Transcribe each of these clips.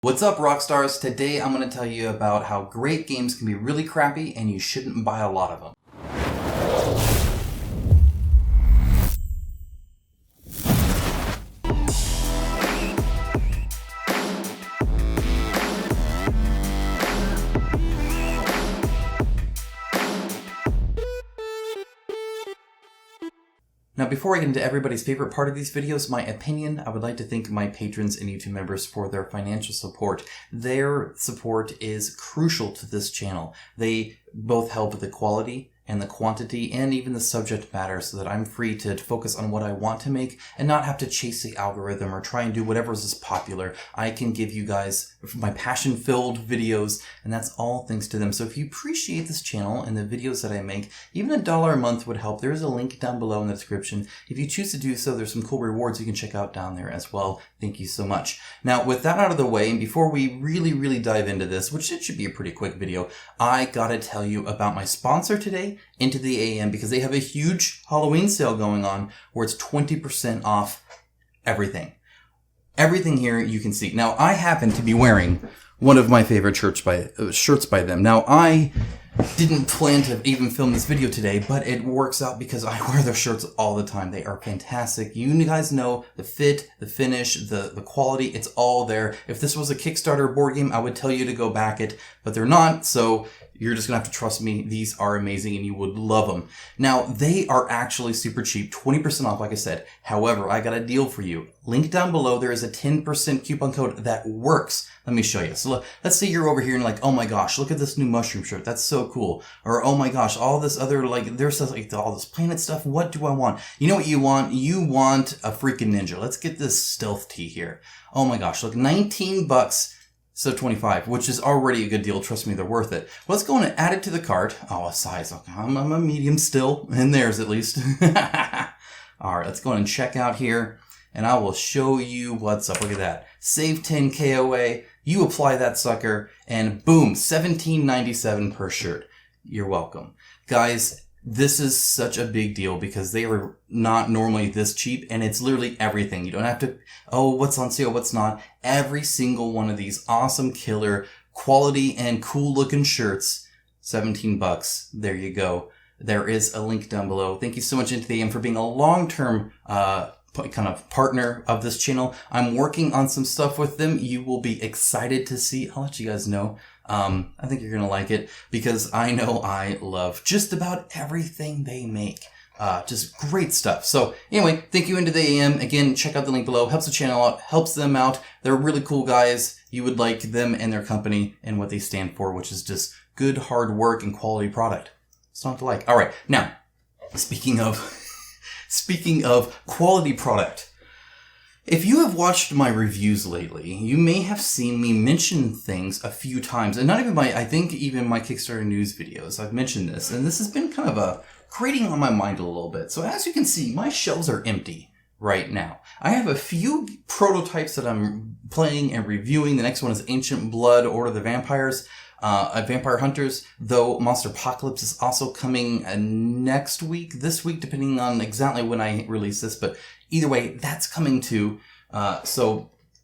What's up, Rockstars? Today I'm going to tell you about how great games can be really crappy and you shouldn't buy a lot of them. Now, before I get into everybody's favorite part of these videos, my opinion, I would like to thank my patrons and YouTube members for their financial support. Their support is crucial to this channel. They both help with the quality and the quantity and even the subject matter so that I'm free to focus on what I want to make and not have to chase the algorithm or try and do whatever is popular. I can give you guys my passion-filled videos, and that's all thanks to them. So if you appreciate this channel and the videos that I make, even $1 a month would help. There is a link down below in the description. If you choose to do so, there's some cool rewards you can check out down there as well. Thank you so much. Now, with that out of the way, and before we really dive into this, which it should be a pretty quick video, I gotta tell you about my sponsor today, INTOTHEAM, because they have a huge Halloween sale going on where it's 20% off everything. Everything here you can see. Now, I happen to be wearing one of my favorite shirts by them. Now, I didn't plan to even film this video today, but it works out because I wear their shirts all the time. They are fantastic. You guys know the fit, the finish, the quality, it's all there. If this was a Kickstarter board game, I would tell you to go back it, but they're not, so you're just going to have to trust me. These are amazing and you would love them. Now, they are actually super cheap, 20% off, like I said. However, I got a deal for you. Link down below, there is a 10% coupon code that works. Let me show you. So look, let's say you're over here and like, oh my gosh, look at this new mushroom shirt. That's so cool. Or, oh my gosh, all this other, like, there's like all this planet stuff. What do I want? You know what you want? You want a freaking ninja. Let's get this stealth tee here. Oh my gosh, look, 19 bucks. So 25, which is already a good deal. Trust me, they're worth it. Well, let's go and add it to the cart. Oh, a size. Okay, I'm a medium still, and theirs at least. All right, let's go and check out here, and I will show you what's up. Look at that. Save 10K away. You apply that sucker, and boom, $17.97 per shirt. You're welcome. Guys, this is such a big deal because they are not normally this cheap, and it's literally everything. You don't have to, oh, what's on sale, what's not. Every single one of these awesome killer quality and cool looking shirts, 17 bucks. There you go. There is a link down below. Thank you so much, INTOTHEAM, for being a long-term kind of partner of this channel. I'm working on some stuff with them. You will be excited to see. I'll let you guys know. I think you're going to like it because I know I love just about everything they make. Just great stuff. So anyway, thank you INTOTHEAM. Again, check out the link below. Helps the channel out, helps them out. They're really cool guys. You would like them and their company and what they stand for, which is just good, hard work and quality product. It's not to like. All right. Now, speaking of quality product, if you have watched my reviews lately, you may have seen me mention things a few times, and not even I think even my Kickstarter news videos, I've mentioned this, and this has been kind of grating on my mind a little bit. So as you can see, my shelves are empty right now. I have a few prototypes that I'm playing and reviewing. The next one is Ancient Blood, Order of the Vampires, Vampire Hunters, though Monster Apocalypse is also coming next week, this week, depending on exactly when I release this, but either way, that's coming too. And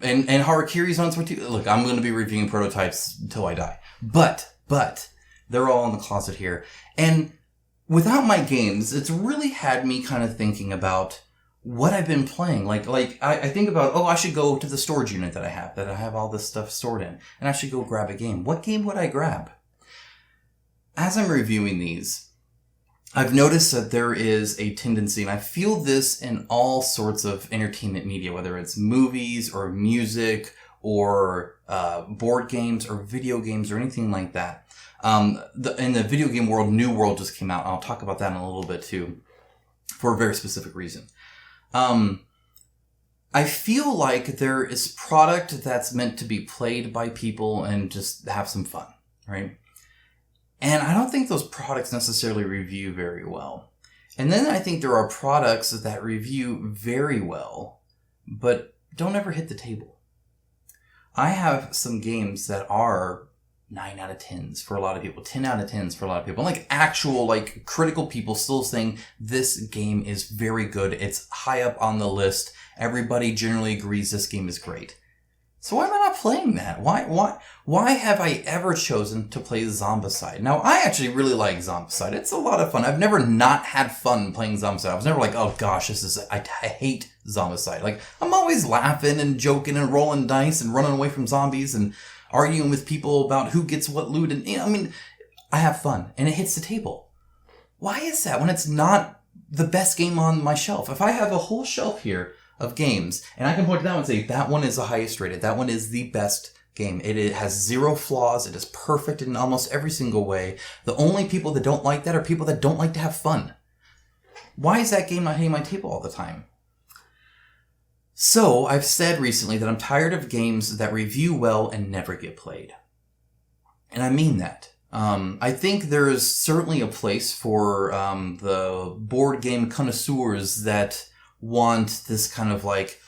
Harakiri's on its way too. Look, I'm going to be reviewing prototypes until I die. But they're all in the closet here. And without my games, it's really had me kind of thinking about what I've been playing. Like I think about, oh, I should go to the storage unit that I have all this stuff stored in, and I should go grab a game. What game would I grab? As I'm reviewing these, I've noticed that there is a tendency, and I feel this in all sorts of entertainment media, whether it's movies or music or board games or video games or anything like that. In the video game world, New World just came out. I'll talk about that in a little bit too, for a very specific reason. I feel like there is product that's meant to be played by people and just have some fun, right? And I don't think those products necessarily review very well. And then I think there are products that review very well, but don't ever hit the table. I have some games that are 9 out of 10s for a lot of people, 10 out of 10s for a lot of people. Like actual, like critical people still saying this game is very good. It's high up on the list. Everybody generally agrees this game is great. So why am I not playing that? Why have I ever chosen to play Zombicide? Now, I actually really like Zombicide. It's a lot of fun. I've never not had fun playing Zombicide. I was never like, oh gosh, I hate Zombicide. Like, I'm always laughing and joking and rolling dice and running away from zombies and arguing with people about who gets what loot. And, I mean, I have fun and it hits the table. Why is that when it's not the best game on my shelf? If I have a whole shelf here of games, and I can point to that one and say, that one is the highest rated. That one is the best game. It has zero flaws. It is perfect in almost every single way. The only people that don't like that are people that don't like to have fun. Why is that game not hitting my table all the time? So, I've said recently that I'm tired of games that review well and never get played. And I mean that. I think there is certainly a place for the board game connoisseurs that want this kind of like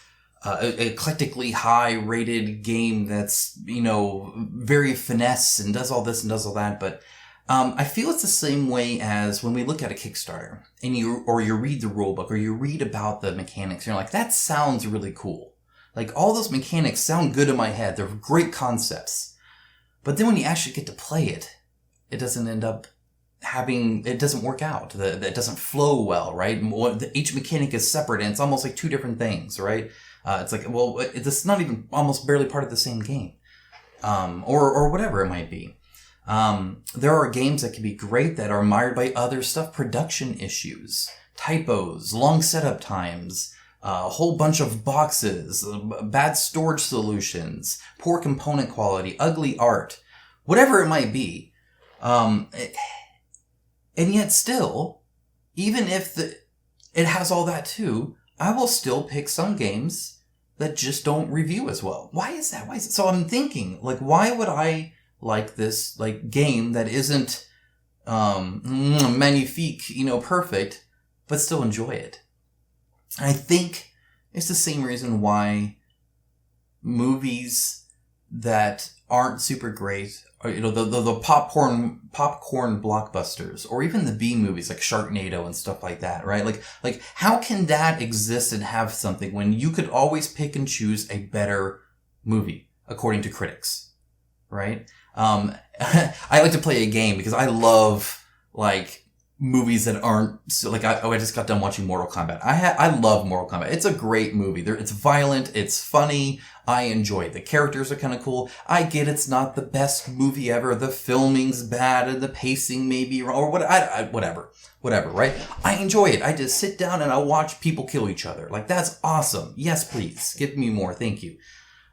eclectically high rated game that's, very finesse and does all this and does all that. But I feel it's the same way as when we look at a Kickstarter and you read the rulebook or you read about the mechanics. You're like, that sounds really cool. Like, all those mechanics sound good in my head. They're great concepts. But then when you actually get to play it, it doesn't end up it doesn't work out. It doesn't flow well, right? Each mechanic is separate and it's almost like two different things, right? It's like, well, it's not even almost barely part of the same game. Or whatever it might be. There are games that can be great that are mired by other stuff, production issues, typos, long setup times, a whole bunch of boxes, bad storage solutions, poor component quality, ugly art, whatever it might be. And yet still, even if it has all that too, I will still pick some games that just don't review as well. Why is that? Why is it? So I'm thinking, like, why would I like this, like, game that isn't, magnifique, perfect, but still enjoy it? And I think it's the same reason why movies that aren't super great, or, the popcorn blockbusters, or even the B movies like Sharknado and stuff like that, right? Like how can that exist and have something when you could always pick and choose a better movie according to critics, right? I like to play a game because I love like movies that aren't so, like I just got done watching Mortal Kombat. I love Mortal Kombat. It's a great movie. It's violent. It's funny. I enjoy it. The characters are kind of cool. I get it's not the best movie ever. The filming's bad and the pacing may be wrong or whatever, right? I enjoy it. I just sit down and I watch people kill each other. Like, that's awesome. Yes, please. Give me more. Thank you.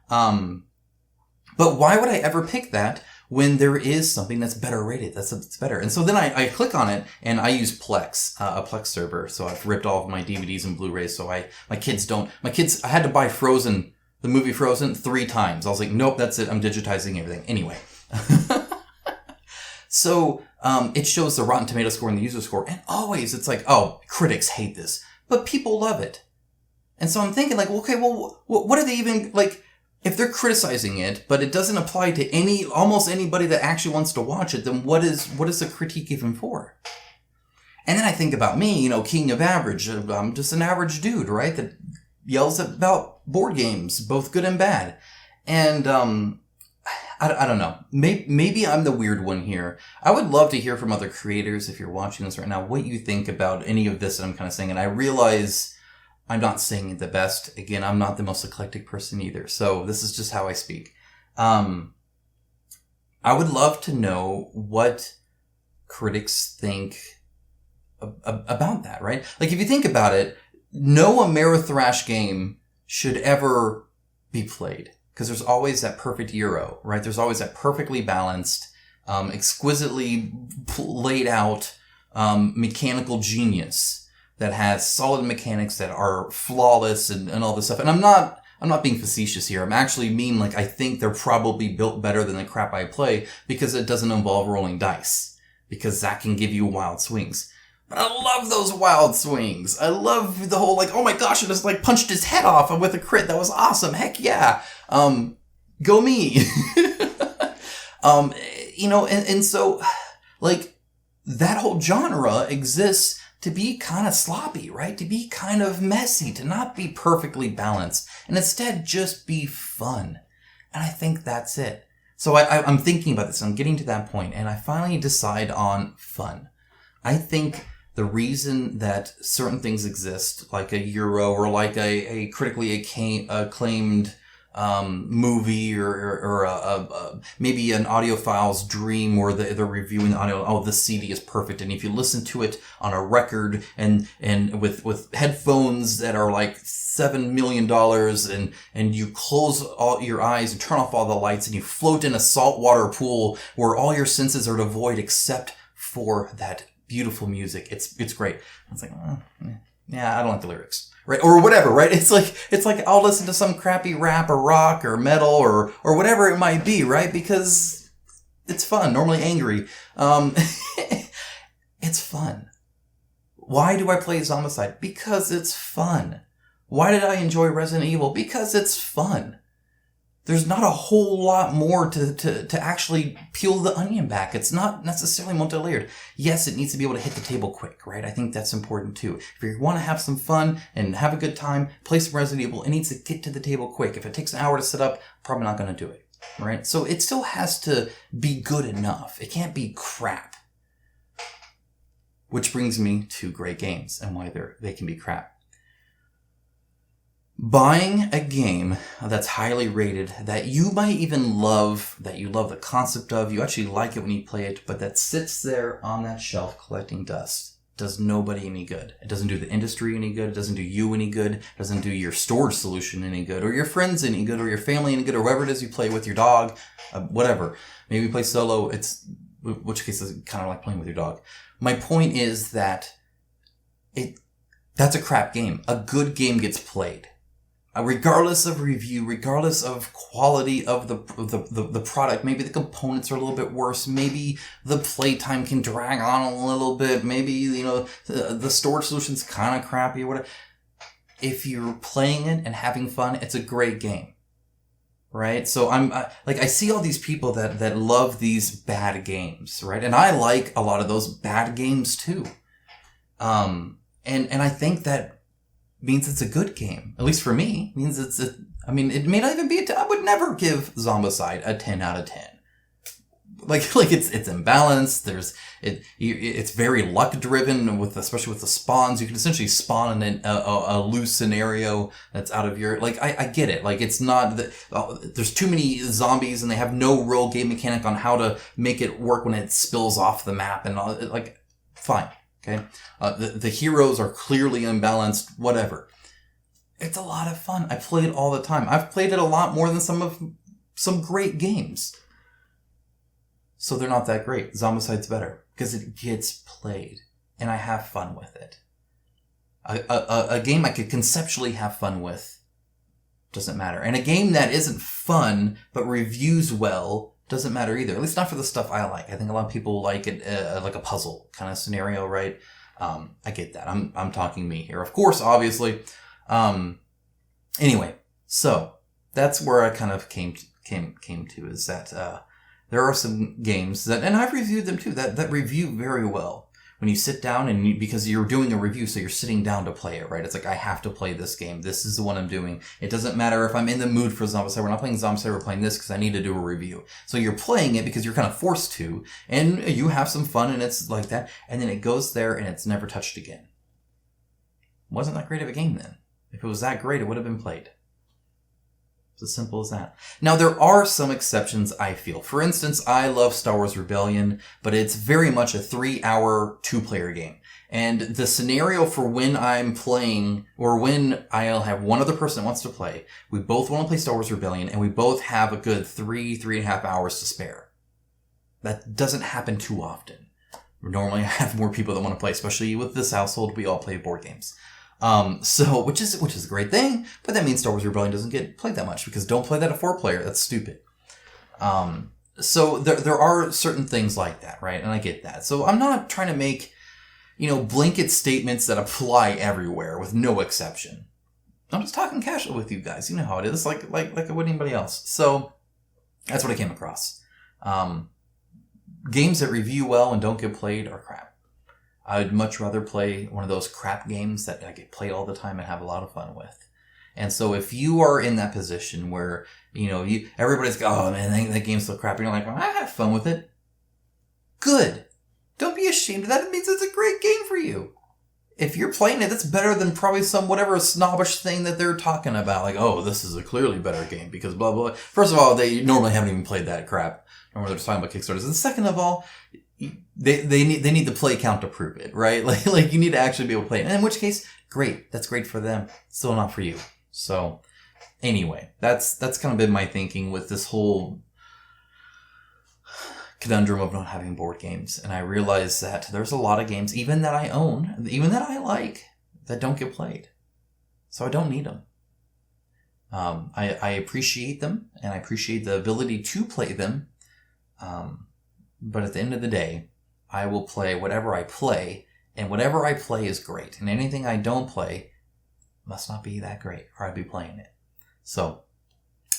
But why would I ever pick that when there is something that's better rated, that's better? And so then I click on it, and I use Plex, a Plex server. So I've ripped all of my DVDs and Blu-rays, so I had to buy Frozen, the movie Frozen, 3 times. I was like, nope, that's it. I'm digitizing everything. Anyway. So, it shows the Rotten Tomato score and the user score, and always it's like, oh, critics hate this, but people love it. And so I'm thinking, like, okay, well, what are they even, like, if they're criticizing it, but it doesn't apply to almost anybody that actually wants to watch it, then what is the critique even for? And then I think about me, king of average. I'm just an average dude, right? That yells about board games, both good and bad. And, I don't know. Maybe I'm the weird one here. I would love to hear from other creators, if you're watching this right now, what you think about any of this that I'm kind of saying. And I realize I'm not saying it the best. Again, I'm not the most eclectic person either. So this is just how I speak. I would love to know what critics think about that, right? Like, if you think about it, no Amerithrash game should ever be played, because there's always that perfect Euro, right? There's always that perfectly balanced, exquisitely laid out, mechanical genius that has solid mechanics that are flawless and all this stuff. And I'm not being facetious here. I'm actually mean, like, I think they're probably built better than the crap I play because it doesn't involve rolling dice, because that can give you wild swings. But I love those wild swings. I love the whole, like, oh my gosh, I just, like, punched his head off with a crit. That was awesome. Heck yeah. Go me. And so, like, that whole genre exists to be kind of sloppy, right? To be kind of messy, to not be perfectly balanced, and instead just be fun. And I think that's it. So I'm thinking about this. I'm getting to that point, and I finally decide on fun. I think the reason that certain things exist, like a Euro or like a critically acclaimed movie or maybe an audiophile's dream where they're reviewing the audio. Oh, the CD is perfect. And if you listen to it on a record and with headphones that are like $7 million and you close all your eyes and turn off all the lights and you float in a saltwater pool where all your senses are devoid except for that beautiful music. It's great. It's like, yeah, I don't like the lyrics. Right? Or whatever, right? It's like I'll listen to some crappy rap or rock or metal or whatever it might be, right? Because it's fun, normally angry. It's fun. Why do I play Zombicide? Because it's fun. Why did I enjoy Resident Evil? Because it's fun. There's not a whole lot more to actually peel the onion back. It's not necessarily multi-layered. Yes, it needs to be able to hit the table quick, right? I think that's important too. If you want to have some fun and have a good time, play some Resident Evil. It needs to get to the table quick. If it takes an hour to set up, probably not going to do it, right? So it still has to be good enough. It can't be crap. Which brings me to great games and why they can be crap. Buying a game that's highly rated, that you might even love, that you love the concept of, you actually like it when you play it, but that sits there on that shelf collecting dust, does nobody any good. It doesn't do the industry any good. It doesn't do you any good. It doesn't do your storage solution any good, or your friends any good, or your family any good, or whoever it is you play with, your dog, whatever. Maybe you play solo, which case is kind of like playing with your dog. My point is that that's a crap game. A good game gets played. Regardless of review, regardless of quality of the product, maybe the components are a little bit worse. Maybe the playtime can drag on a little bit. Maybe, the storage solution's kind of crappy or whatever. If you're playing it and having fun, it's a great game. Right? So I see all these people that love these bad games, right? And I like a lot of those bad games too. And I think that means it's a good game. At least for me. Means it may not even be I would never give Zombicide a 10 out of 10. Like it's imbalanced. It's very luck driven especially with the spawns. You can essentially spawn in a loose scenario that's out of your, I get it. It's not that there's too many zombies and they have no real game mechanic on how to make it work when it spills off the map and all, fine. Okay. The heroes are clearly imbalanced, whatever. It's a lot of fun. I play it all the time. I've played it a lot more than some great games. So they're not that great. Zombicide's better because it gets played and I have fun with it. A game I could conceptually have fun with doesn't matter. And a game that isn't fun but reviews well doesn't matter either. At least not for the stuff I like. I think a lot of people like it like a puzzle kind of scenario, right? I get that. I'm talking me here, of course, obviously. Anyway, so that's where I kind of came to is that there are some games that, and I've reviewed them too, that review very well. When you sit down and because you're doing a review, so you're sitting down to play it, right? It's like, I have to play this game. This is the one I'm doing. It doesn't matter if I'm in the mood for Zombicide. We're not playing Zombicide. We're playing this because I need to do a review. So you're playing it because you're kind of forced to, and you have some fun, and it's like that. And then it goes there, and it's never touched again. Wasn't that great of a game then? If it was that great, it would have been played. It's as simple as that. Now, there are some exceptions, I feel. For instance, I love Star Wars Rebellion, but it's very much a 3-hour, 2-player game. And the scenario for when I'm playing, or when I'll have one other person that wants to play, we both want to play Star Wars Rebellion, and we both have a good 3.5 hours to spare. That doesn't happen too often. Normally, I have more people that want to play, especially with this household. We all play board games. Which is a great thing, but that means Star Wars Rebellion doesn't get played that much because don't play that at 4-player. That's stupid. So there are certain things like that, right? And I get that. So I'm not trying to make, blanket statements that apply everywhere with no exception. I'm just talking casual with you guys. You know how it is, like I would anybody else. So that's what I came across. Games that review well and don't get played are crap. I'd much rather play one of those crap games that I get played all the time and have a lot of fun with. And so if you are in that position where, everybody's go, oh man, that game's so crappy. You're like, well, I have fun with it. Good. Don't be ashamed of that. It means it's a great game for you. If you're playing it, that's better than probably some whatever snobbish thing that they're talking about. Like, oh, this is a clearly better game because blah, blah. First of all, they normally haven't even played that crap. Normally they're just talking about Kickstarters. And second of all, they need the play count to prove it, right? Like you need to actually be able to play it. And in which case, great. That's great for them. Still not for you. So anyway, that's kind of been my thinking with this whole conundrum of not having board games. And I realize that there's a lot of games, even that I own, even that I like, that don't get played. So I don't need them. I appreciate them, and I appreciate the ability to play them. But at the end of the day, I will play whatever I play, and whatever I play is great. And anything I don't play must not be that great, or I'd be playing it. So,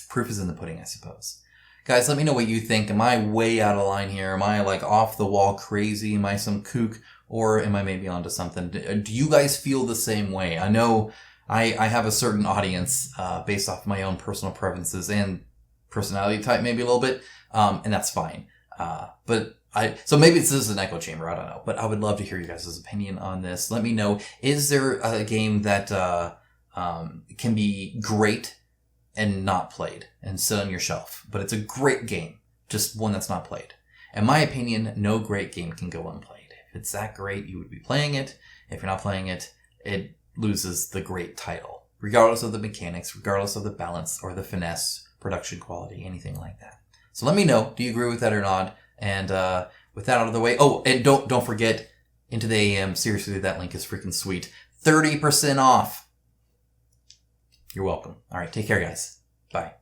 proof is in the pudding, I suppose. Guys, let me know what you think. Am I way out of line here? Am I like off the wall crazy? Am I some kook? Or am I maybe onto something? Do you guys feel the same way? I know I have a certain audience based off my own personal preferences and personality type maybe a little bit, and that's fine. So maybe this is an echo chamber, I don't know. But I would love to hear you guys' opinion on this. Let me know, is there a game that can be great and not played and sit on your shelf, but it's a great game, just one that's not played? In my opinion, no great game can go unplayed. If it's that great, you would be playing it. If you're not playing it, it loses the great title, regardless of the mechanics, regardless of the balance or the finesse, production quality, anything like that. So let me know, do you agree with that or not? And with that out of the way, oh, and don't forget, Into the AM, seriously, that link is freaking sweet. 30% off. You're welcome. All right, take care, guys. Bye.